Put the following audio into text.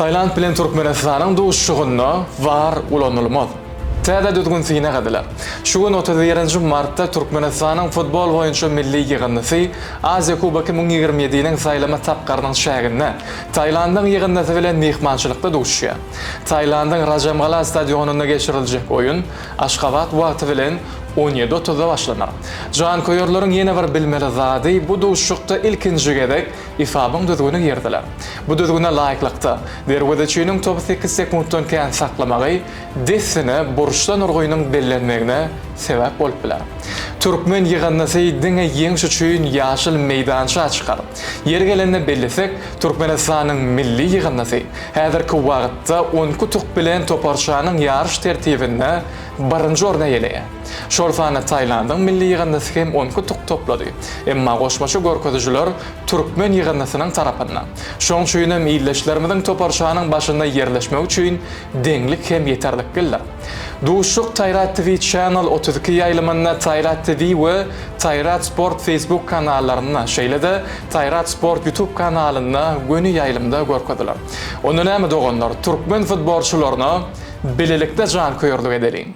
Tailand bilen Türkmenistanyň duşuşygynda VAR ulanylmaz. Täze düzgün synag ediler. Şu gün 31 martda Türkmenistanyň futbol boýunça milli ýygyndasy Aziýa Kuboky 2027-niň saýlama tapgarnyň şäherinde Tailandyň ýygyndasy bilen mehmançylykda duşuşýar. Tailandyň Rajamgala stadionunda geçiriljek oýun Aşgabat wagty bilen 17:30-da başlanar. Jan koýarlaryň ýene bir bilmeli zady bu duşuşykda ilkinji gedek ifabyň düzgüni ýerdiler. Bu düzgüne laýyklykda derwedçiniň topu 8 sekunddan kän saklamagy desine burçdan urgoýunyň bellenmegine sebäp bolup biler. Türkmen ýygyndasy diňe ýeňş üçin ýaşyl meýdança açykar. Ýeri gelende bellesek, Türkmenistanyň milli ýygyndasy häzirki wagtda 10 tuk bilen toparçanyň ýarış tertibinde birinji orna ýeleýär. Şol sany Tailandyň milli ýygyndasy hem 10 tuk toplady. Emma goşmaçy görkezjiler Türkmen ýygynasynyň tarapyndan. Şoň üçin hem ýyllaşlarymyň toparçanyň başynda ýerleşmek üçin deňlik hem ýeterlik geldi. Duşuk Tayrat TV Channel 32 ýaýlymyna Tayrat TV we Tayrat Sport Facebook kanallaryna şeýle-de Tayrat Sport YouTube kanalyna göni ýaýlymda görkezdiler. Onu näme doganlar Türkmen futbolçylaryna bilelikde jan koýarlyk edelim.